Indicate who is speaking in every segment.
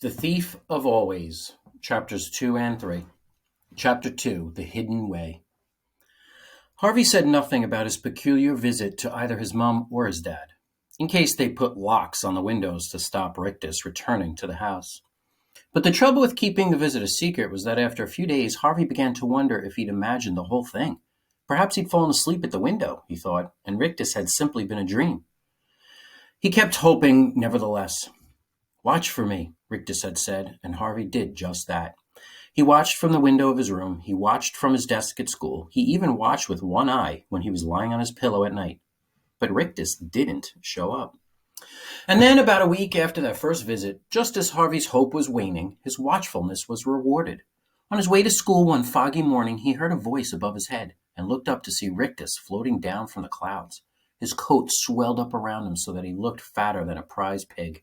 Speaker 1: The Thief of Always, Chapters 2 and 3. Chapter 2, The Hidden Way. Harvey said nothing about his peculiar visit to either his mom or his dad, in case they put locks on the windows to stop Rictus returning to the house. But the trouble with keeping the visit a secret was that after a few days, Harvey began to wonder if he'd imagined the whole thing. Perhaps he'd fallen asleep at the window, he thought, and Rictus had simply been a dream. He kept hoping, nevertheless. "Watch for me," Rictus had said, and Harvey did just that. He watched from the window of his room. He watched from his desk at school. He even watched with one eye when he was lying on his pillow at night. But Rictus didn't show up. And then, about a week after that first visit, just as Harvey's hope was waning, his watchfulness was rewarded. On his way to school one foggy morning, he heard a voice above his head and looked up to see Rictus floating down from the clouds. His coat swelled up around him so that he looked fatter than a prize pig.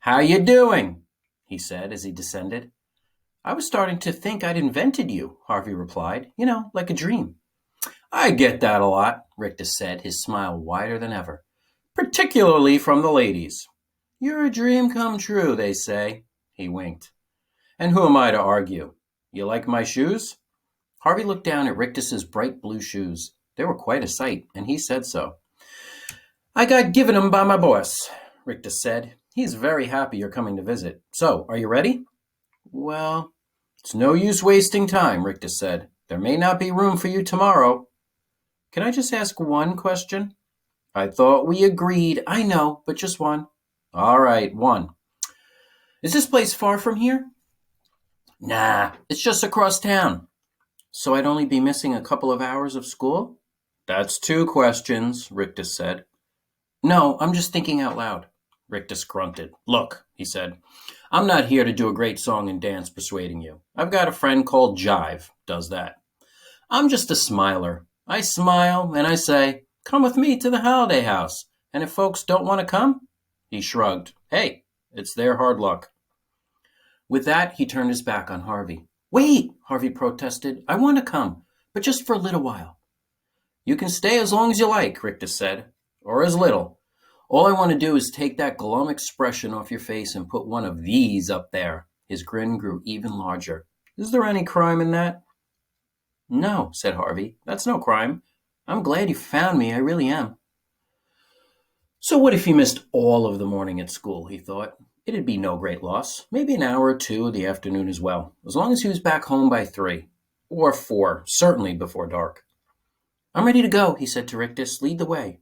Speaker 1: "How you doing?" he said as he descended. "I was starting to think I'd invented you," Harvey replied. "You know, like a dream." "I get that a lot," Rictus said, his smile wider than ever. "Particularly from the ladies. You're a dream come true, they say." He winked. "And who am I to argue? You like my shoes?" Harvey looked down at Rictus's bright blue shoes. They were quite a sight, and he said so. "I got given 'em by my boss," Rictus said. "He's very happy you're coming to visit. So, are you ready?" "Well, it's no use wasting time," Rictus said. "There may not be room for you tomorrow." "Can I just ask one question?" "I thought we agreed." "I know, but just one." "All right, one. Is this place far from here?" "Nah, it's just across town." "So I'd only be missing a couple of hours of school?" "That's two questions," Rictus said. "No, I'm just thinking out loud." Rictus grunted. "Look," he said, "I'm not here to do a great song and dance persuading you. I've got a friend called Jive, does that. I'm just a smiler. I smile and I say, 'Come with me to the holiday house.' And if folks don't want to come," he shrugged, "hey, it's their hard luck." With that, he turned his back on Harvey. "Wait," Harvey protested. "I want to come, but just for a little while." "You can stay as long as you like," Rictus said, "or as little. All I want to do is take that glum expression off your face and put one of these up there." His grin grew even larger. "Is there any crime in that?" "No," said Harvey. "That's no crime. I'm glad you found me. I really am." So what if he missed all of the morning at school, he thought. It'd be no great loss. Maybe an hour or two of the afternoon as well, as long as he was back home by 3. Or 4, certainly before dark. "I'm ready to go," he said to Rictus. "Lead the way."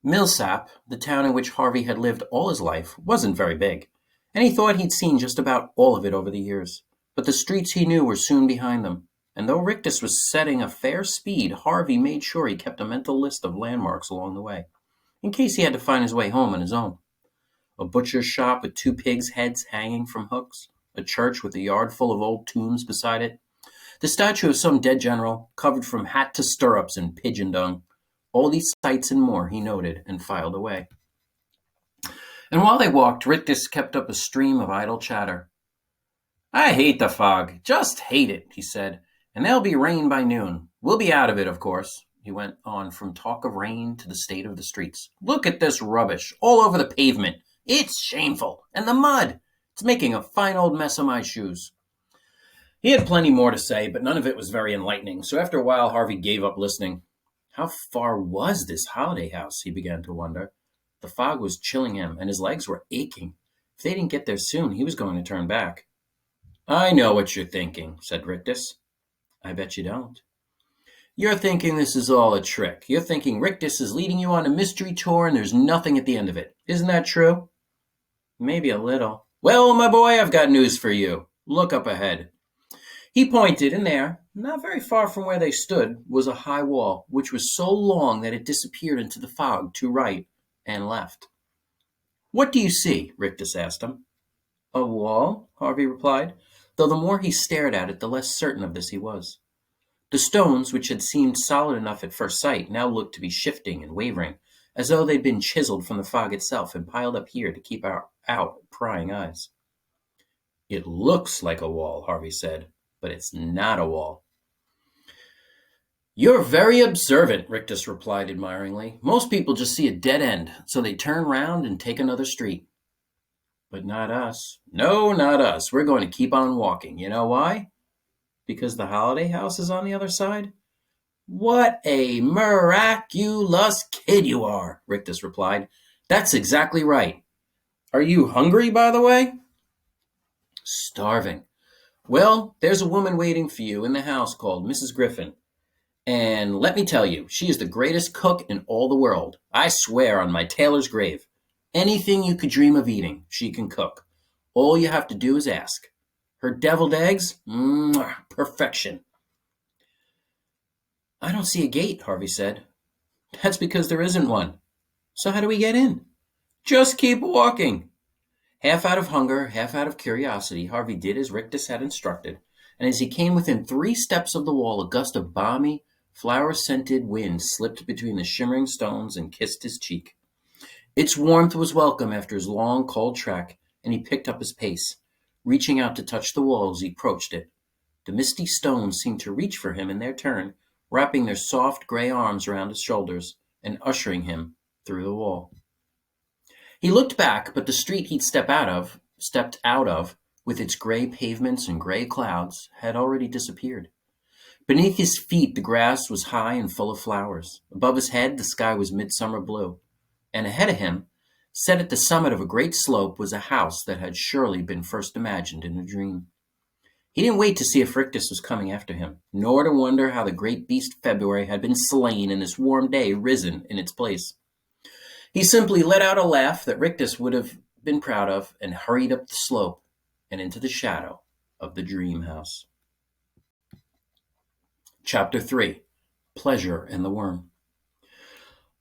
Speaker 1: Millsap, the town in which Harvey had lived all his life, wasn't very big, and he thought he'd seen just about all of it over the years. But the streets he knew were soon behind them, and though Rictus was setting a fair speed, Harvey made sure he kept a mental list of landmarks along the way, in case he had to find his way home on his own. A butcher's shop with 2 pigs' heads hanging from hooks, a church with a yard full of old tombs beside it, the statue of some dead general, covered from hat to stirrups in pigeon dung. All these sights and more he noted and filed away. And while they walked, Rictus kept up a stream of idle chatter. "I hate the fog, just hate it," he said. "And there'll be rain by noon. We'll be out of it, of course." He went on from talk of rain to the state of the streets. "Look at this rubbish, all over the pavement. It's shameful. And the mud. It's making a fine old mess of my shoes." He had plenty more to say, but none of it was very enlightening, so after a while Harvey gave up listening. How far was this holiday house, he began to wonder. The fog was chilling him, and his legs were aching. If they didn't get there soon, he was going to turn back. "I know what you're thinking," said Rictus. "I bet you don't." "You're thinking this is all a trick. You're thinking Rictus is leading you on a mystery tour and there's nothing at the end of it. Isn't that true?" "Maybe a little." "Well, my boy, I've got news for you. Look up ahead." He pointed, and there, not very far from where they stood, was a high wall, which was so long that it disappeared into the fog to right and left. "What do you see?" Rictus asked him. "A wall," Harvey replied, though the more he stared at it, the less certain of this he was. The stones, which had seemed solid enough at first sight, now looked to be shifting and wavering, as though they'd been chiseled from the fog itself and piled up here to keep out prying eyes. "It looks like a wall," Harvey said, "but it's not a wall." "You're very observant," Rictus replied admiringly. "Most people just see a dead end, so they turn round and take another street." But not us. No, not us. We're going to keep on walking. You know why? Because the holiday house is on the other side? What a miraculous kid you are, Rictus replied. That's exactly right. Are you hungry, by the way? Starving. Well, there's a woman waiting for you in the house called Mrs. Griffin. And let me tell you, she is the greatest cook in all the world. I swear on my tailor's grave. Anything you could dream of eating, she can cook. All you have to do is ask. Her deviled eggs? Perfection. I don't see a gate, Harvey said. That's because there isn't one. So how do we get in? Just keep walking. Half out of hunger, half out of curiosity, Harvey did as Rictus had instructed, and as he came within 3 steps of the wall, a gust of balmy, flower-scented wind slipped between the shimmering stones and kissed his cheek. Its warmth was welcome after his long, cold trek, and he picked up his pace, reaching out to touch the wall as he approached it. The misty stones seemed to reach for him in their turn, wrapping their soft gray arms around his shoulders and ushering him through the wall. He looked back, but the street he'd stepped out of, with its gray pavements and gray clouds, had already disappeared. Beneath his feet, the grass was high and full of flowers. Above his head, the sky was midsummer blue. And ahead of him, set at the summit of a great slope, was a house that had surely been first imagined in a dream. He didn't wait to see if Rictus was coming after him, nor to wonder how the great beast February had been slain and this warm day risen in its place. He simply let out a laugh that Rictus would have been proud of and hurried up the slope and into the shadow of the dream house. Chapter 3. Pleasure and the Worm.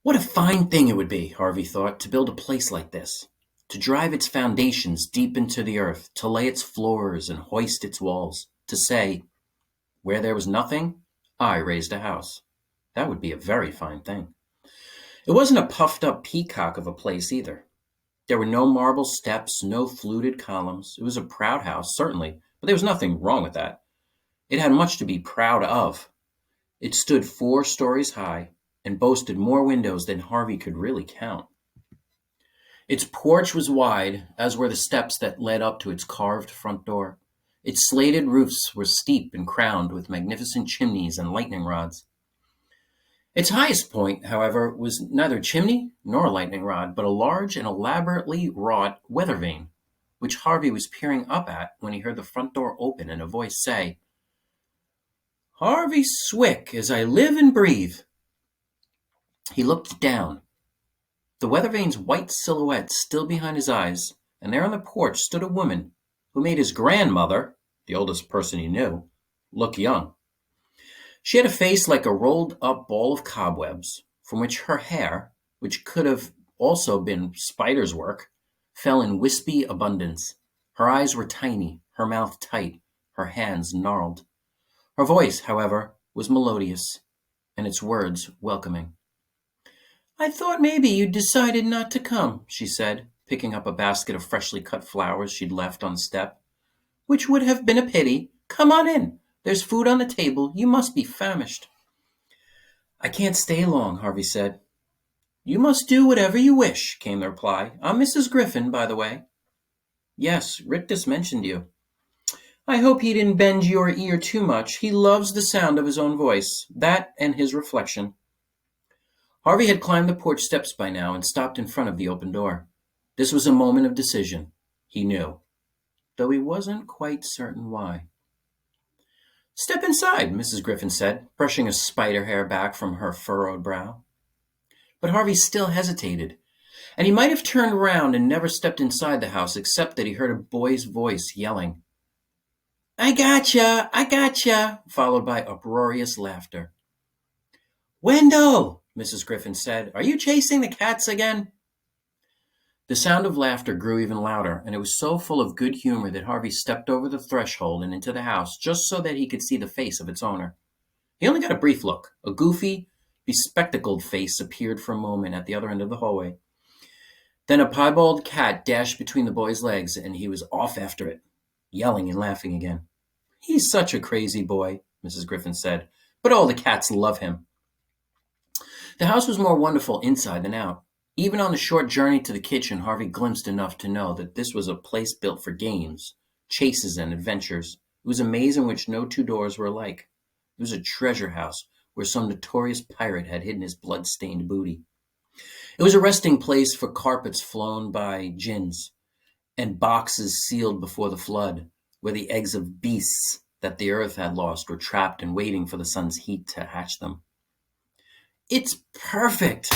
Speaker 1: What a fine thing it would be, Harvey thought, to build a place like this, to drive its foundations deep into the earth, to lay its floors and hoist its walls, to say, where there was nothing, I raised a house. That would be a very fine thing. It wasn't a puffed-up peacock of a place either. There were no marble steps, no fluted columns. It was a proud house, certainly, but there was nothing wrong with that. It had much to be proud of. It stood 4 stories high and boasted more windows than Harvey could really count. Its porch was wide, as were the steps that led up to its carved front door. Its slated roofs were steep and crowned with magnificent chimneys and lightning rods. Its highest point, however, was neither chimney nor lightning rod, but a large and elaborately wrought weather vane, which Harvey was peering up at when he heard the front door open and a voice say, Harvey Swick, as I live and breathe. He looked down. The weather vane's white silhouette still behind his eyes, and there on the porch stood a woman who made his grandmother, the oldest person he knew, look young. She had a face like a rolled-up ball of cobwebs, from which her hair, which could have also been spider's work, fell in wispy abundance. Her eyes were tiny, her mouth tight, her hands gnarled. Her voice, however, was melodious, and its words welcoming. I thought maybe you'd decided not to come, she said, picking up a basket of freshly cut flowers she'd left on the step. Which would have been a pity. Come on in. There's food on the table. You must be famished. I can't stay long, Harvey said. You must do whatever you wish, came the reply. I'm Mrs. Griffin, by the way. Yes, Rictus mentioned you. I hope he didn't bend your ear too much. He loves the sound of his own voice, that and his reflection. Harvey had climbed the porch steps by now and stopped in front of the open door. This was a moment of decision, he knew, though he wasn't quite certain why. Step inside, Mrs. Griffin said, brushing a spider hair back from her furrowed brow. But Harvey still hesitated, and he might have turned around and never stepped inside the house except that he heard a boy's voice yelling, I gotcha, followed by uproarious laughter. Wendell, Mrs. Griffin said, are you chasing the cats again? The sound of laughter grew even louder, and it was so full of good humor that Harvey stepped over the threshold and into the house just so that he could see the face of its owner. He only got a brief look. A goofy, bespectacled face appeared for a moment at the other end of the hallway. Then a piebald cat dashed between the boy's legs, and he was off after it, yelling and laughing again. He's such a crazy boy, Mrs. Griffin said, but all the cats love him. The house was more wonderful inside than out. Even on the short journey to the kitchen, Harvey glimpsed enough to know that this was a place built for games, chases, and adventures. It was a maze in which no two doors were alike. It was a treasure house where some notorious pirate had hidden his blood-stained booty. It was a resting place for carpets flown by jinns and boxes sealed before the flood, where the eggs of beasts that the earth had lost were trapped and waiting for the sun's heat to hatch them. "It's perfect,"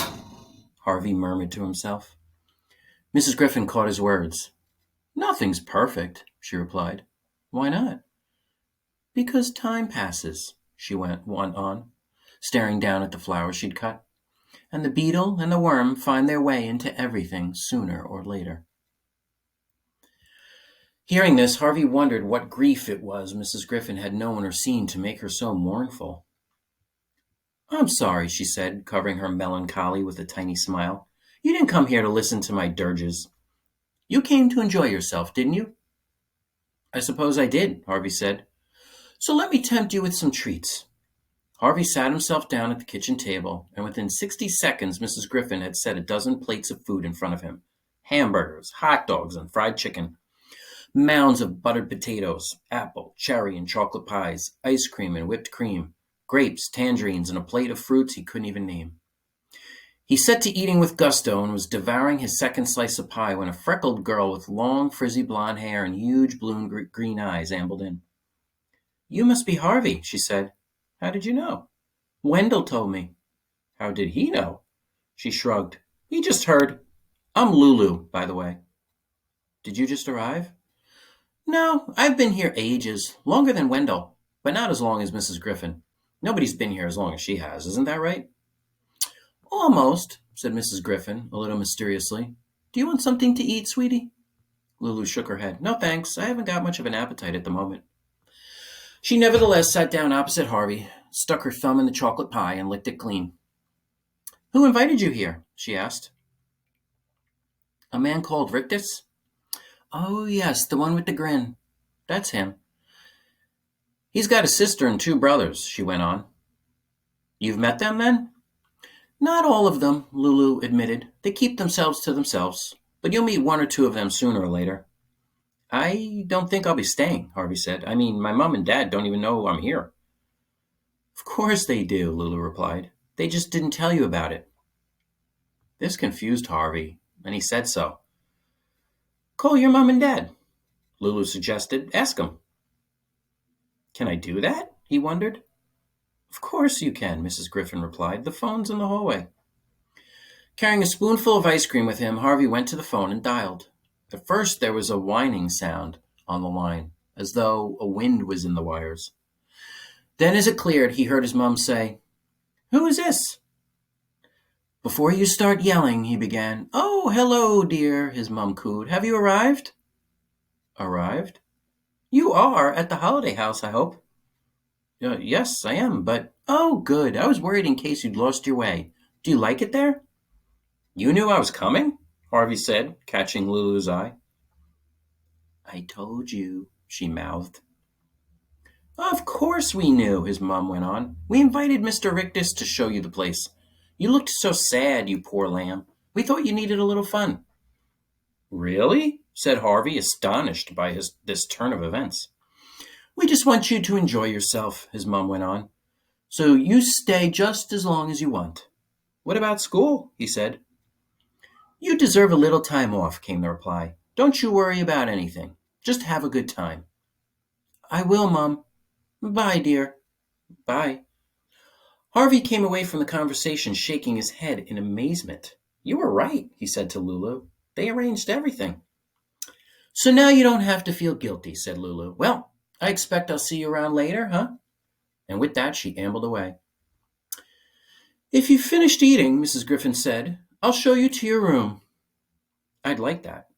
Speaker 1: Harvey murmured to himself. Mrs. Griffin caught his words. "Nothing's perfect," she replied. "Why not?" "Because time passes," she went on, staring down at the flowers she'd cut. "And the beetle and the worm find their way into everything sooner or later." Hearing this, Harvey wondered what grief it was Mrs. Griffin had known or seen to make her so mournful. "I'm sorry," she said, covering her melancholy with a tiny smile. "You didn't come here to listen to my dirges. You came to enjoy yourself, didn't you?" "I suppose I did," Harvey said. "So let me tempt you with some treats." Harvey sat himself down at the kitchen table, and within 60 seconds Mrs. Griffin had set a dozen plates of food in front of him. Hamburgers, hot dogs, and fried chicken. Mounds of buttered potatoes, apple, cherry, and chocolate pies, ice cream and whipped cream, grapes, tangerines, and a plate of fruits he couldn't even name. He set to eating with gusto and was devouring his second slice of pie when a freckled girl with long, frizzy blonde hair and huge blue and green eyes ambled in. "You must be Harvey," she said. "How did you know?" "Wendell told me." "How did he know?" She shrugged. "He just heard. I'm Lulu, by the way." "Did you just arrive?" "No, I've been here ages, longer than Wendell, but not as long as Mrs. Griffin. Nobody's been here as long as she has, isn't that right?" "Almost," said Mrs. Griffin, a little mysteriously. "Do you want something to eat, sweetie?" Lulu shook her head. "No, thanks. I haven't got much of an appetite at the moment." She nevertheless sat down opposite Harvey, stuck her thumb in the chocolate pie, and licked it clean. "Who invited you here?" she asked. "A man called Rictus?" "Oh, yes, the one with the grin. That's him." "He's got a sister and 2 brothers," she went on. "You've met them, then?" "Not all of them," Lulu admitted. "They keep themselves to themselves, but you'll meet 1 or 2 of them sooner or later." "I don't think I'll be staying," Harvey said. "I mean, my mom and dad don't even know I'm here." "Of course they do," Lulu replied. "They just didn't tell you about it." This confused Harvey, and he said so. "Call your mom and dad," Lulu suggested. "Ask them." "Can I do that?" he wondered. "Of course you can," Mrs. Griffin replied. "The phone's in the hallway." Carrying a spoonful of ice cream with him, Harvey went to the phone and dialed. At first there was a whining sound on the line, as though a wind was in the wires. Then as it cleared, he heard his mom say, "Who is this?" "Before you start yelling," he began. "Oh, hello, dear," his mom cooed. "Have you arrived?" "Arrived?" "You are at the holiday house, I hope." Yes, I am, but—" "Oh, good. I was worried in case you'd lost your way. Do you like it there?" "You knew I was coming?" Harvey said, catching Lulu's eye. "I told you," she mouthed. "Of course we knew," his mom went on. "We invited Mr. Rictus to show you the place. You looked so sad, you poor lamb. We thought you needed a little fun." "Really?" said Harvey, astonished by this turn of events. "We just want you to enjoy yourself," his mom went on. "So you stay just as long as you want." "What about school?" he said. "You deserve a little time off," came the reply. "Don't you worry about anything. Just have a good time." "I will, Mom. Bye, dear." "Bye." Harvey came away from the conversation shaking his head in amazement. "You were right," he said to Lulu. "They arranged everything." "So now you don't have to feel guilty," said Lulu. "Well, I expect I'll see you around later, huh?" And with that, she ambled away. "If you've finished eating," Mrs. Griffin said, "I'll show you to your room." "I'd like that."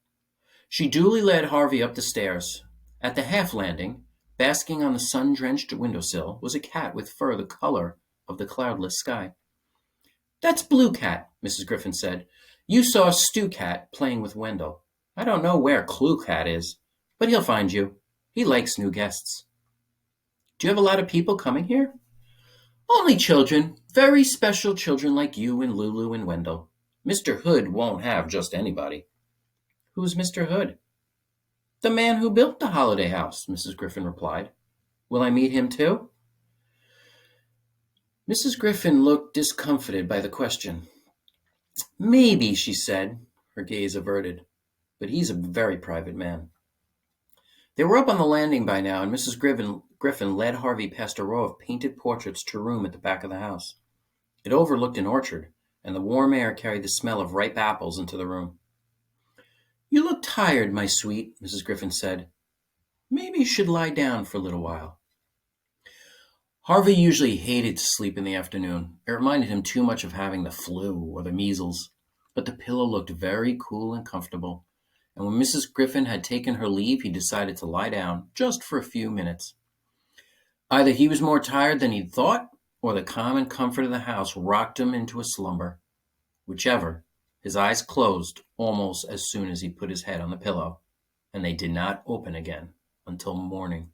Speaker 1: She duly led Harvey up the stairs. At the half landing, basking on the sun-drenched windowsill, was a cat with fur the color of the cloudless sky. "That's Blue Cat," Mrs. Griffin said. "You saw Stew Cat playing with Wendell. I don't know where Clue Cat is, but he'll find you. He likes new guests." "Do you have a lot of people coming here?" "Only children. Very special children like you and Lulu and Wendell. Mr. Hood won't have just anybody." "Who's Mr. Hood?" "The man who built the holiday house," Mrs. Griffin replied. "Will I meet him too?" Mrs. Griffin looked discomfited by the question. "Maybe," she said, her gaze averted, "but he's a very private man." They were up on the landing by now, and Mrs. Griffin led Harvey past a row of painted portraits to a room at the back of the house. It overlooked an orchard, and the warm air carried the smell of ripe apples into the room. "You look tired, my sweet," Mrs. Griffin said. "Maybe you should lie down for a little while." Harvey usually hated to sleep in the afternoon. It reminded him too much of having the flu or the measles. But the pillow looked very cool and comfortable, and when Mrs. Griffin had taken her leave, he decided to lie down just for a few minutes. Either he was more tired than he'd thought, or the calm and comfort of the house rocked him into a slumber. Whichever, his eyes closed almost as soon as he put his head on the pillow, and they did not open again until morning.